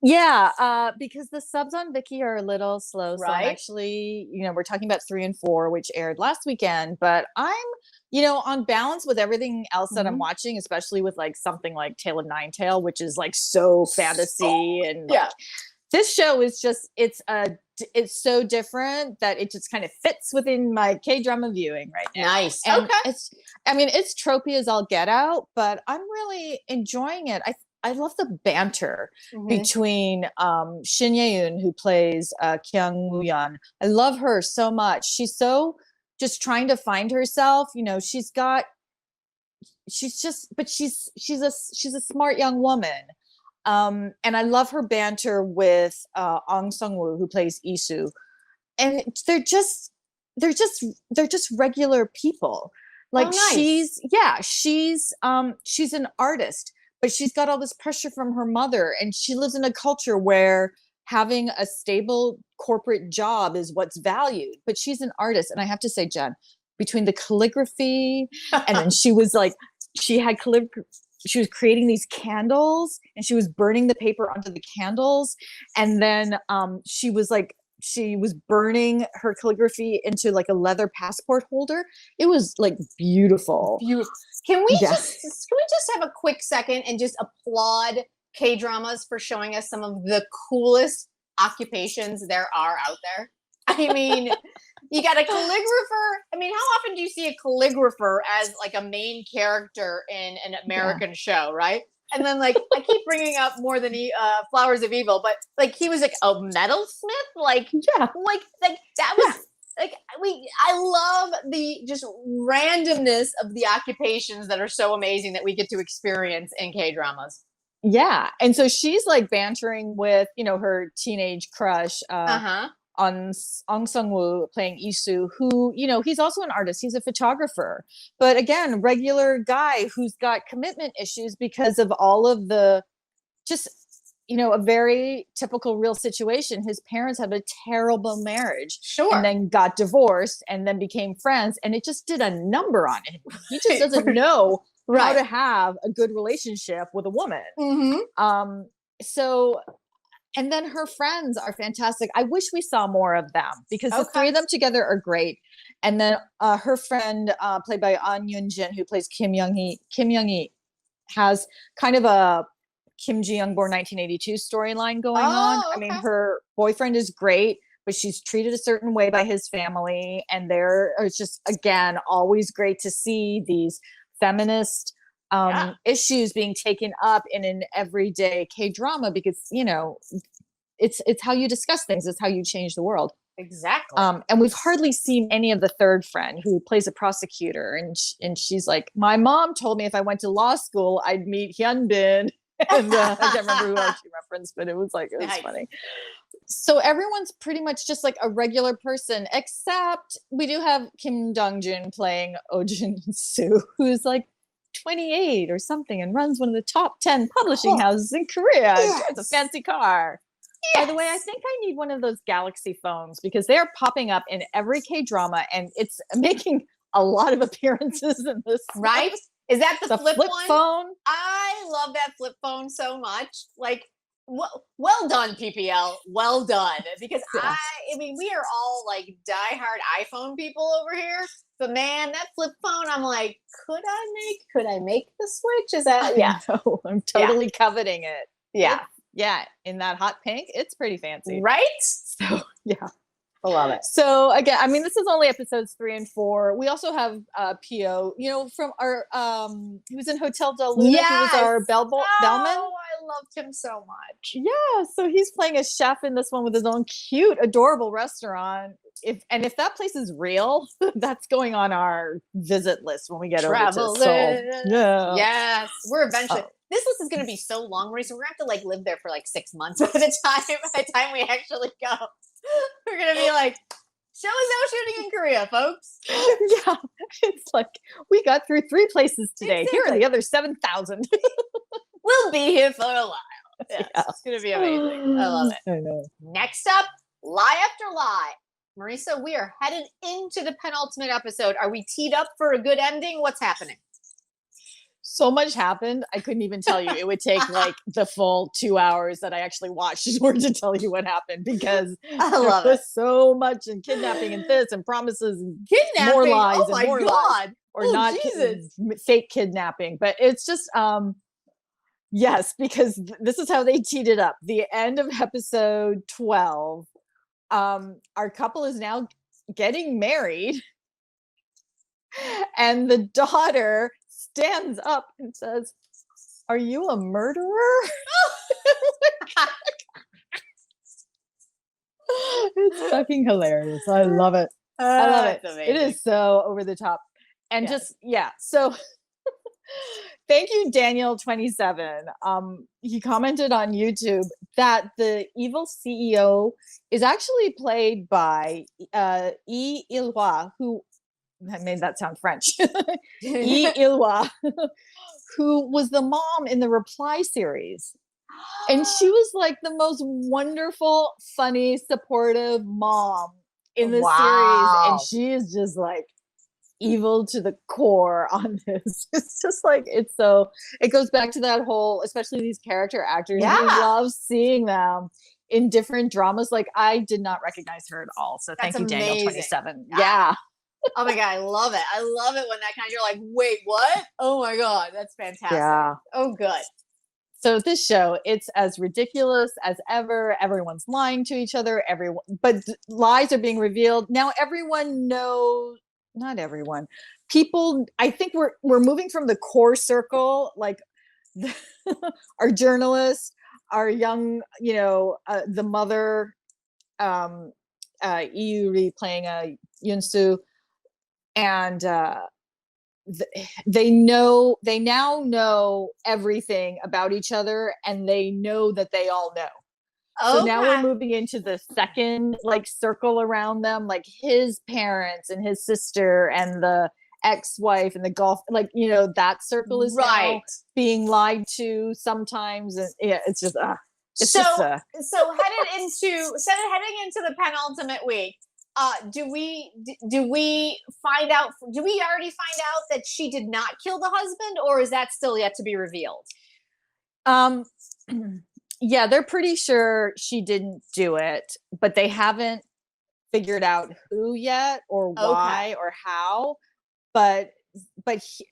Yeah, because the subs on Viki are a little slow. So I'm Right. actually, we're talking about 3 and 4, which aired last weekend, but I'm, on balance with everything else that I'm watching, especially with like something like Tale of Ninetail, which is like so fantasy and like, this show is just, it's so different that it just kind of fits within my K-drama viewing right now. Nice. And okay. it's tropey as all get out, but I'm really enjoying it. I love the banter Mhm. between Shin Ye-eun, who plays Kyung Woo-yeon. I love her so much. She's so just trying to find herself. You know, she's a smart young woman. And I love her banter with Ong Sung-woo, who plays Isu. And they're just they're just regular people. Like nice. she's an artist, but she's got all this pressure from her mother, and she lives in a culture where having a stable corporate job is what's valued. But she's an artist, and I have to say, Jen, between the calligraphy and then she had she was creating these candles and she was burning the paper onto the candles, and then she was burning her calligraphy into like a leather passport holder. It was like beautiful. Beautiful. Can we just have a quick second and just applaud K-dramas for showing us some of the coolest occupations there are out there? I mean, you got a calligrapher. I mean, how often do you see a calligrapher as like a main character in an American show, right? And then like I keep bringing up more than Flowers of Evil, but like he was like a metalsmith, like that was like I love the just randomness of the occupations that are so amazing that we get to experience in K-dramas. Yeah, and so she's like bantering with her teenage crush. On Ong Sung-woo playing Isu, who, he's also an artist. He's a photographer. But again, regular guy who's got commitment issues because of all of the just, a very typical real situation. His parents had a terrible marriage. Sure. And then got divorced and then became friends. And it just did a number on him. He just doesn't know how to have a good relationship with a woman. Mm-hmm. And then her friends are fantastic. I wish we saw more of them because the three of them together are great. And then her friend, played by An Yoon-jin, who plays Kim Young-hee, has kind of a Kim Ji-young born 1982 storyline going on. I mean, her boyfriend is great, but she's treated a certain way by his family. And it's just, again, always great to see these feminist issues being taken up in an everyday K-drama because, it's how you discuss things. It's how you change the world. Exactly. And we've hardly seen any of the third friend who plays a prosecutor. And she's like, my mom told me if I went to law school, I'd meet Hyunbin. And I can't remember who else she referenced, but it was funny. So everyone's pretty much just like a regular person, except we do have Kim Dong-jun playing Oh-jin Soo, who's like 28 or something and runs one of the top 10 publishing houses in Korea. It's a fancy car. By the way, I think I need one of those Galaxy phones because they're popping up in every K-drama and it's making a lot of appearances in this. Right? Is that the flip one? Phone? I love that flip phone so much. Like, well done, PPL. Well done. Because I mean, we are all like diehard iPhone people over here. But man, that flip phone, I'm like, could I make the switch? Is that No, I'm totally coveting it. Yeah. In that hot pink, it's pretty fancy. Right? So yeah. I love it. So again, I mean, this is only episodes 3 and 4. We also have Pio, from our he was in Hotel Del Luna. He was our bellman. Oh, I loved him so much. Yeah, so he's playing a chef in this one with his own cute, adorable restaurant. If that place is real, that's going on our visit list when we get over to Seoul. Yeah. Yes, we're eventually. This list is going to be so long, Marie. So we're going to have to like live there for like 6 months at a time. By the time we actually go, we're going to be like, show is now shooting in Korea, folks. Yeah, it's like we got through 3 places today. Exactly. Here are the other 7,000. We'll be here for a while. Yes, it's going to be amazing. I love it. I know. Next up, Lie After Lie. Marisa, we are headed into the penultimate episode. Are we teed up for a good ending? What's happening? So much happened. I couldn't even tell you. It would take like the full 2 hours that I actually watched in order to tell you what happened because I love there was so much and kidnapping and this and promises and kidnapping. More lies Oh and more lies. Or not Jesus. Fake kidnapping. But it's just yes, because this is how they teed it up. The end of episode 12. Our couple is now getting married. And the daughter stands up and says, are you a murderer? It's fucking hilarious. I love it. I love it. It is so over the top. And just, so thank you, Daniel27. He commented on YouTube that the evil CEO is actually played by Yi Ilhwa, who I made that sound French. Yi Ilhwa, who was the mom in the Reply series. And she was like the most wonderful, funny, supportive mom in the series. And she is just like evil to the core on this. It's just like, it goes back to that whole, especially these character actors. We love seeing them in different dramas. Like, I did not recognize her at all. So thank you, Daniel27. Yeah. Oh my God, I love it. I love it when that kind of, you're like, wait, what? Oh my God, that's fantastic. Yeah. Oh, good. So this show, it's as ridiculous as ever. Everyone's lying to each other. But lies are being revealed. Now everyone knows, not everyone. People, I think we're moving from the core circle, like our journalists, our young, the mother, Iuri playing Yunsu, and they now know everything about each other, and they know that they all know. So now we're moving into the second circle around them, like his parents and his sister and the ex-wife and the golf, that circle is now being lied to sometimes, and it's just heading into the penultimate week. Do we already find out that she did not kill the husband, or is that still yet to be revealed? Yeah, they're pretty sure she didn't do it, but they haven't figured out who yet, or why, or how. But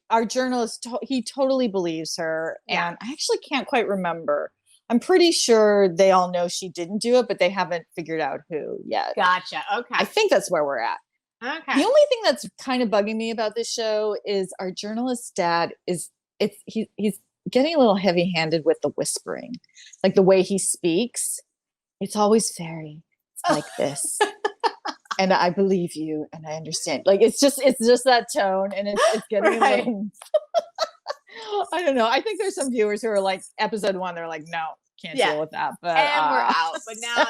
our journalist, he totally believes her, and I actually can't quite remember. I'm pretty sure they all know she didn't do it, but they haven't figured out who yet. Gotcha. Okay. I think that's where we're at. Okay. The only thing that's kind of bugging me about this show is our journalist's dad he's getting a little heavy-handed with the whispering. Like the way he speaks, it's always very like this. And I believe you, and I understand. Like it's just that tone, and it's getting a little I don't know. I think there's some viewers who are like episode 1, they're like, no, can't deal with that. But and we're out. But now,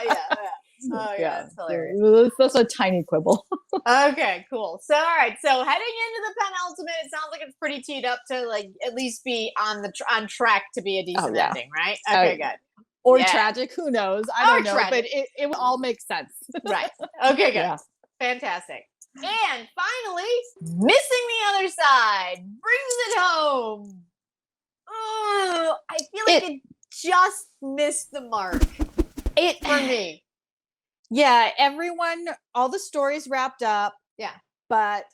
oh yeah, that's hilarious. That's a tiny quibble. Okay, cool. So all right, so heading into the penultimate, it sounds like it's pretty teed up to at least be on track to be a decent ending, right? Okay, good. Or tragic, who knows? I don't know, but it will all make sense. Right. Okay, good. Yeah. Fantastic. And finally, Missing the Other Side brings it home. Oh, I feel like it just missed the mark. For me. Yeah, all the stories wrapped up. Yeah. But,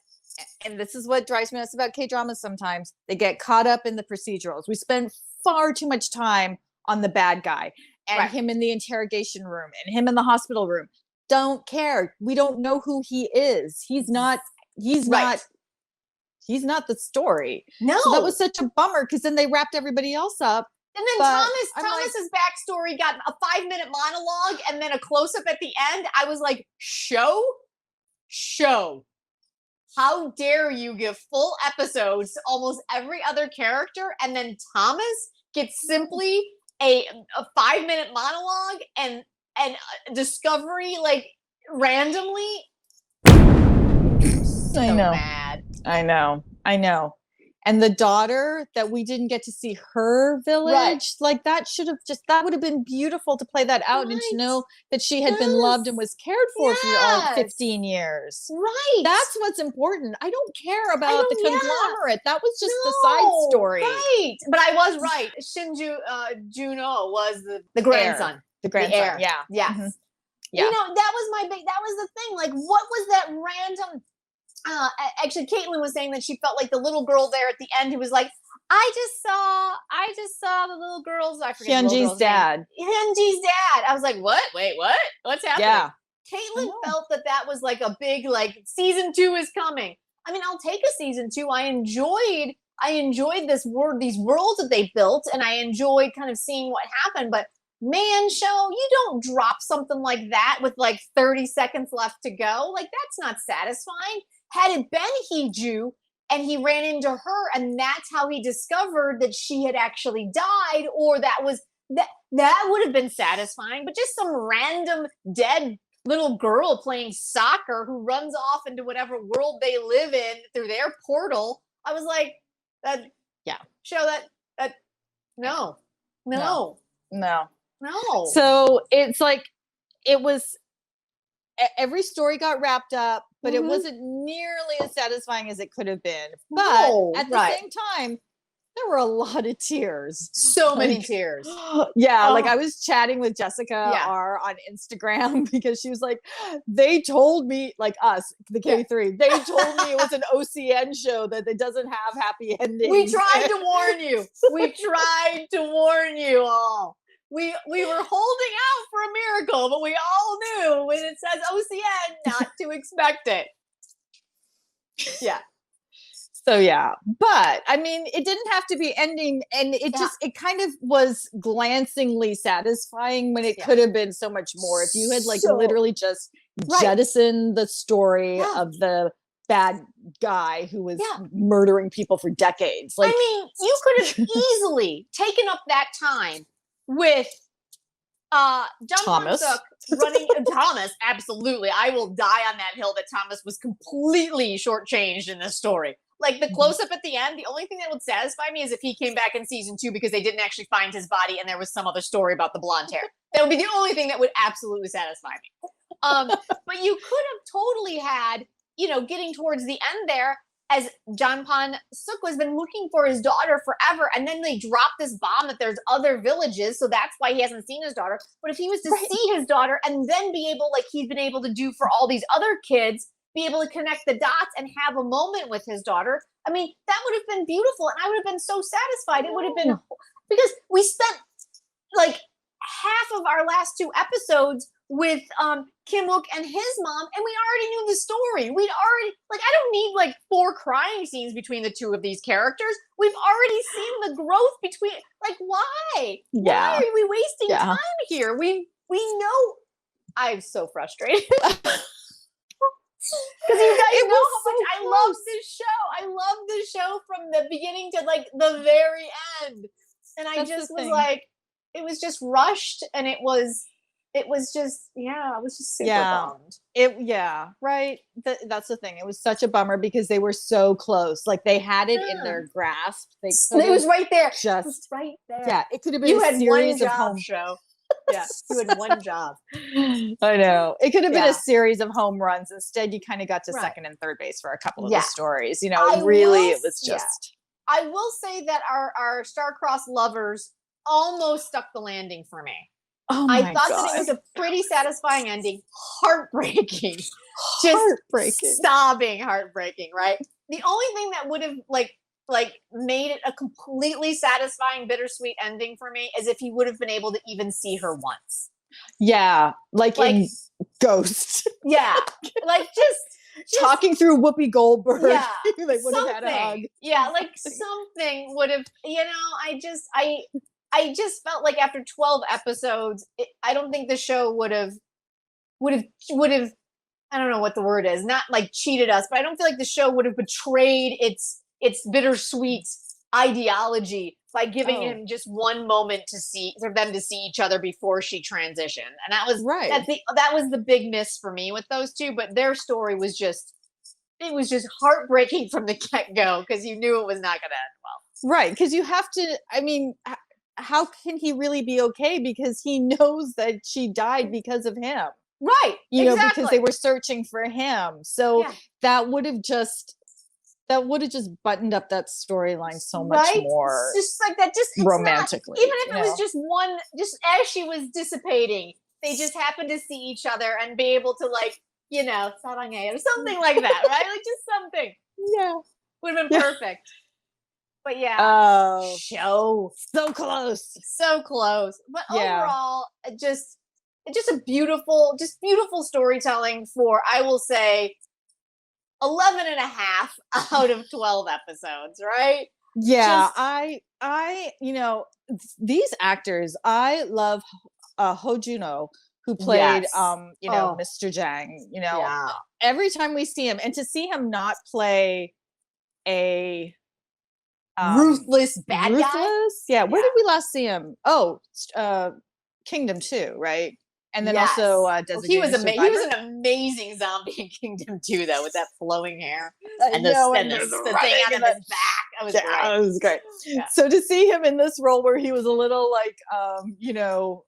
and this is what drives me nuts about K-dramas sometimes, they get caught up in the procedurals. We spend far too much time on the bad guy and him in the interrogation room and him in the hospital room. Don't care. We don't know who he is. He's not the story. No. So that was such a bummer, because then they wrapped everybody else up. And then Thomas's backstory got a 5-minute monologue and then a close-up at the end. I was like, show. How dare you give full episodes to almost every other character, and then Thomas gets simply a 5-minute monologue and discovery randomly. I know. Mad. I know. And the daughter that we didn't get to see her village, that would have been beautiful to play that out and to know that she had been loved and was cared for all 15 years. Right. That's what's important. I don't care about the conglomerate. That was just the side story. Right. But I was right. Juno was the grandson. The grandson. Heir. Yeah. Yes. Mm-hmm. Yeah. That was the thing. What was that random? Actually, Caitlin was saying that she felt like the little girl there at the end who was like, I just saw the little girls. I forget Hyunji's dad. Hyunji's dad. I was like, what? Wait, what? What's happening? Yeah. Caitlin felt that was like a big, season 2 is coming. I mean, I'll take a season 2. I enjoyed I enjoyed these worlds that they built, and I enjoyed kind of seeing what happened. But man, show, you don't drop something like that with like 30 seconds left to go. Like, that's not satisfying. Had it been Hee-ju and he ran into her, and that's how he discovered that she had actually died, or that would have been satisfying. But just some random dead little girl playing soccer who runs off into whatever world they live in through their portal. I was like, show that no. So it's like, it was, every story got wrapped up, but it wasn't nearly as satisfying as it could have been. But at the same time, there were a lot of tears. So many tears. Yeah, like I was chatting with Jessica R on Instagram because she was like, they told me, like us, the KThree, they told me it was an OCN show that it doesn't have happy endings. We tried to warn you. We tried to warn you all. We were holding out for a miracle, but we all knew when it says OCN not to expect it. Yeah. So yeah, but I mean, it didn't have to be ending, and it it kind of was glancingly satisfying when it could have been so much more. If you had like literally just jettisoned the story of the bad guy who was murdering people for decades. Like, I mean, you could have easily taken up that time with Jung Won-suk running Thomas. Absolutely, I will die on that hill that Thomas was completely shortchanged in this story. Like, the close-up at the end, the only thing that would satisfy me is if he came back in season 2 because they didn't actually find his body and there was some other story about the blonde hair. That would be the only thing that would absolutely satisfy me. But you could have totally had, getting towards the end there, as Jung Won-suk has been looking for his daughter forever, and then they drop this bomb that there's other villages, so that's why he hasn't seen his daughter. But if he was to see his daughter and then be able, like he's been able to do for all these other kids, be able to connect the dots and have a moment with his daughter, I mean, that would have been beautiful, and I would have been so satisfied. It would have been, because we spent like half of our last 2 episodes with Kim-wook and his mom, and we already knew the story. We'd already, like, I don't need like 4 crying scenes between the 2 of these characters. We've already seen the growth between, like, why? Why are we wasting time here? We know. I'm so frustrated. Because you guys know how much I love this show. I love this show from the beginning to like the very end. And I just was like, it was just rushed, and it was just, I was just super bummed. Right. That's the thing. It was such a bummer because they were so close. Like, they had it in their grasp. It was right there. It was right there. Yeah, it could have been a series of home show. Yeah, you had one job. I know. It could have been a series of home runs. Instead, you kind of got to second and third base for a couple of the stories. It was just. I will say that our star-crossed lovers almost stuck the landing for me. Oh my I thought that it was a pretty satisfying ending. Heartbreaking. Heartbreaking. Sobbing heartbreaking, right? The only thing that would have like made it a completely satisfying bittersweet ending for me is if he would have been able to even see her once. Yeah, like in Ghost. Yeah, like just talking through Whoopi Goldberg. Yeah, like would have had a hug. Yeah, like something would have. I just felt like after 12 episodes, I don't think the show would have. I don't know what the word is. Not like cheated us, but I don't feel like the show would have betrayed its bittersweet ideology by giving him just one moment for them to see each other before she transitioned. And that was that was the big miss for me with those 2, but their story was just heartbreaking from the get-go because you knew it was not going to end well. Right, because you have to, I mean, how can he really be okay, because he knows that she died because of him. Right. You know, because they were searching for him. So that would have just buttoned up that storyline so much more. Just like that, just romantically. Even if it was just one, just as she was dissipating, they just happened to see each other and be able to, like, 사랑해 or something like that, right? Like, just something. Yeah. Would have been perfect. But show. So close. So close. But overall, just a beautiful storytelling for, I will say, 11 and a half out of 12 episodes, right? Yeah, Just you know, these actors, I love Ho Juno, who played yes. you know, Oh, Mr. Jang, you know, yeah. every time we see him, and to see him not play a Ruthless bad guy. ruthless, yeah, where Yeah. did we last see him? Oh, Kingdom 2, right? And then also Yes. Oh, Designated he was Survivor. an amazing zombie in Kingdom 2 though, with that flowing hair I and know, and the thing out of his back. That was great. yeah, it was great. Yeah. So to see him in this role where he was a little like, you know,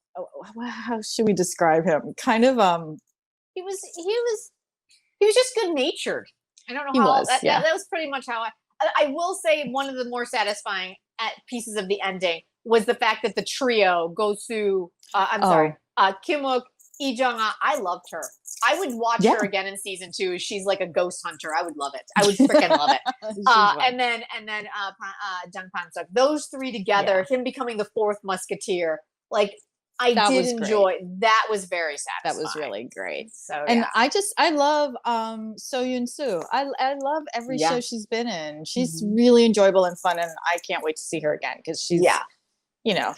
how should we describe him? Kind of, He was just good natured. I don't know he how was, yeah, that was pretty much how I will say one of the more satisfying pieces of the ending was the fact that the trio goes through I'm sorry, oh, Kimuk, Lee Jung-ah. I loved her. I would watch yeah, her again in season 2. She's like a ghost hunter. I would love it. I would freaking love it. she's fun. And then Jung Pan-suk. Those three together, him becoming the fourth musketeer. Like I That did was great. enjoy. That was very That satisfying. was really great. So And yeah. I love So Yoon Soo. I love every Yeah. show she's been in. She's Mhm. really enjoyable and fun, and I can't wait to see her again because she's, Yeah. you know,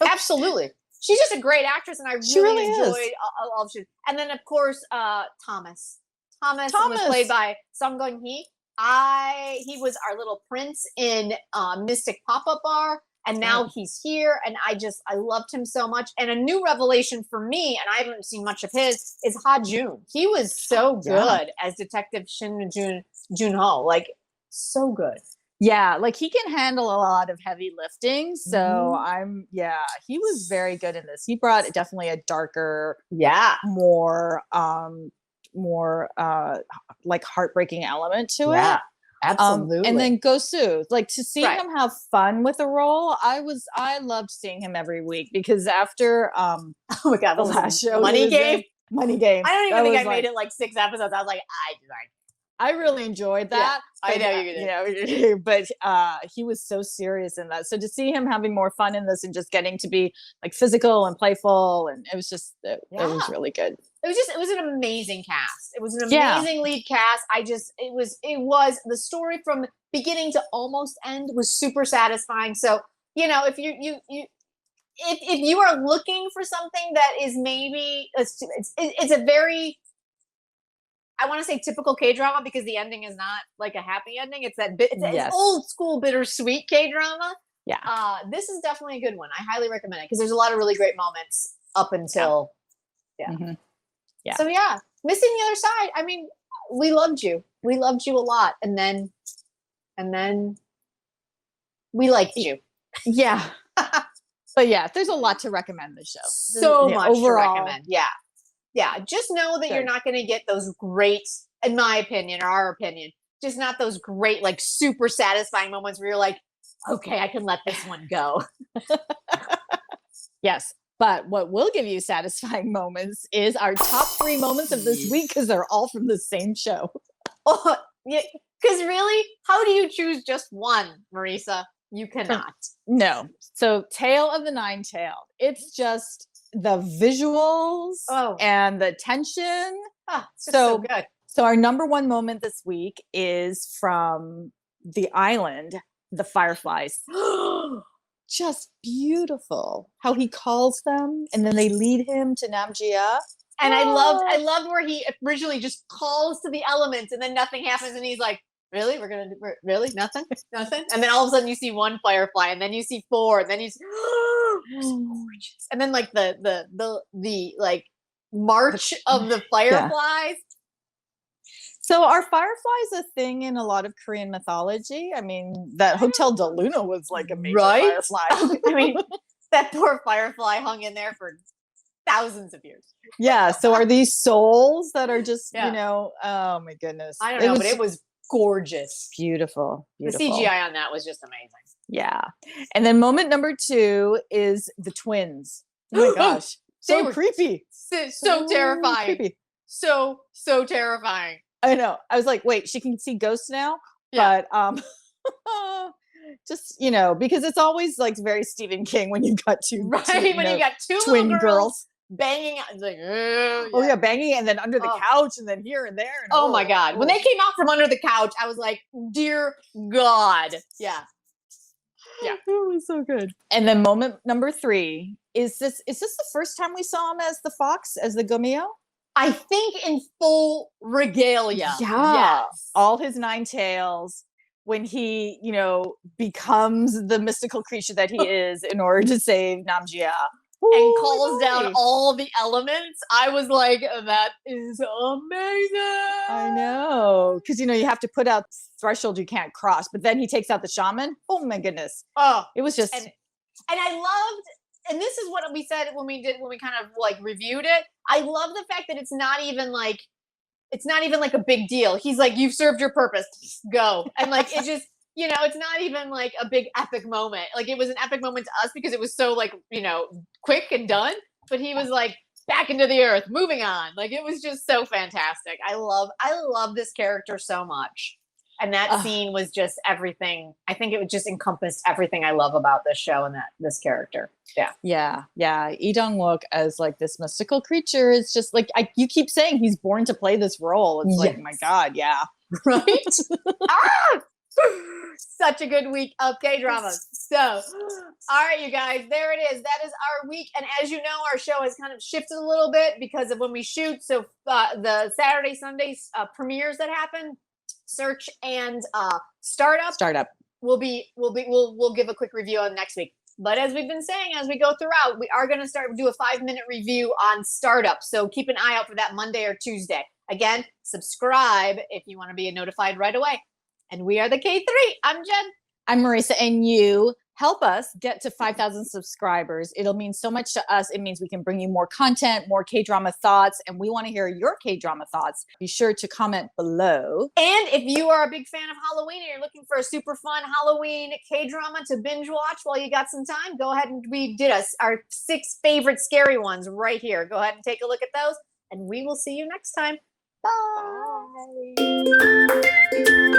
Absolutely. She's just a great actress, and I She really really is. enjoyed all of she. And then, of course, Thomas. Thomas was played by Song Gung-hee. He was our little prince in Mystic Pop-Up Bar, and now he's here, and I loved him so much. And a new revelation for me, and I haven't seen much of his, is Ha Jun. He was so Yeah. good as Detective Shin Jun-ho, like so good. Yeah, like he can handle a lot of heavy lifting. So he was very good in this. He brought definitely a darker, more like heartbreaking element to it. Absolutely. And then Gosu, like to see him have fun with the role, I loved seeing him every week because after oh my god, the last show, Money Game. Money Game. I don't even think I made it like 6 episodes. I was like, I really enjoyed that. Yeah, I know you did. You know, but he was so serious in that. So to see him having more fun in this and just getting to be like physical and playful, and it was just it was really good. It was an amazing cast. It was an amazing lead cast. It was the story from beginning to almost end was super satisfying. So, you know, if you are looking for something that is maybe it's a very, I want to say typical K-drama because the ending is not like a happy ending. It's it's old school bittersweet K-drama. Yeah. This is definitely a good one. I highly recommend it because there's a lot of really great moments up until Yeah. So yeah, missing the other side. I mean, we loved you. We loved you a lot, and then we liked you. Yeah. But yeah, there's a lot to recommend this show. So much overall, to recommend. Yeah. Just know that you're not going to get those great, in my opinion, or our opinion, just not those great, like super satisfying moments where you're like, okay, I can let this one go. Yes. But what will give you satisfying moments is our top 3 moments of this week because they're all from the same show. Oh, yeah. Because really, how do you choose just one, Marisa? You cannot. No. So Tale of the Nine-Tailed. It's just the visuals and the tension. So good. So our number 1 moment this week is from The Island, the Fireflies. Just beautiful how he calls them and then they lead him to Namjia. And I loved where he originally just calls to the elements and then nothing happens and he's like, really? Really? Nothing? And then all of a sudden you see 1 firefly and then you see 4 and then you see gorgeous. And then like the like march of the fireflies. So are fireflies a thing in a lot of Korean mythology? I mean, that Hotel de Luna was like a major firefly. I mean, that poor firefly hung in there for thousands of years. Yeah. So are these souls that are just, you know, oh my goodness. I don't know, but it was gorgeous. Beautiful. The CGI on that was just amazing. Yeah. And then moment number 2 is the twins. Oh my gosh. They So were creepy. So terrifying. Creepy. So terrifying. I know. I was like, wait, she can see ghosts now? Yeah. But just, you know, because it's always like very Stephen King when you got 2 you got 2 twin little girls banging. It's like, Oh yeah, banging and then under the couch and then here and there. And oh my God. When they came out from under the couch, I was like, dear God. Yeah. Yeah. It was so good. And then moment number 3, is this the first time we saw him as the fox, as the GUMIHO? I think in full regalia. Yeah. Yes. All his 9 tails, when he, becomes the mystical creature that he is in order to save Namjia. And calls down all the elements. I was like, that is amazing. I know. Because, you have to put out threshold you can't cross. But then he takes out the shaman. Oh, my goodness. Oh. It was just... And I loved... And this is what we said when we kind of like reviewed it. I love the fact that it's not even like a big deal. He's like, you've served your purpose. Go. And like, it's just... it's not even like a big epic moment. Like it was an epic moment to us because it was so like, quick and done. But he was like back into the earth, moving on. Like it was just so fantastic. I love this character so much. And that scene was just everything. I think it would just encompass everything I love about this show and this character. Yeah. Yeah. DongWook as like this mystical creature is just like, you keep saying he's born to play this role. It's like, my God, yeah. Right? Such a good week of K-dramas. So, all right, you guys, there it is. That is our week. And as you know, our show has kind of shifted a little bit because of when we shoot. So the Saturday, Sunday premieres that happen, Search and Startup. We'll give a quick review on next week. But as we've been saying, as we go throughout, we are going to do a 5-minute review on Startup. So keep an eye out for that Monday or Tuesday. Again, subscribe if you want to be notified right away. And we are the KThree. I'm Jen. I'm Marisa, and you help us get to 5,000 subscribers. It'll mean so much to us. It means we can bring you more content, more K-drama thoughts, and we want to hear your K-drama thoughts. Be sure to comment below. And if you are a big fan of Halloween and you're looking for a super fun Halloween K-drama to binge watch while you got some time, go ahead and we did our 6 favorite scary ones right here. Go ahead and take a look at those, and we will see you next time. Bye.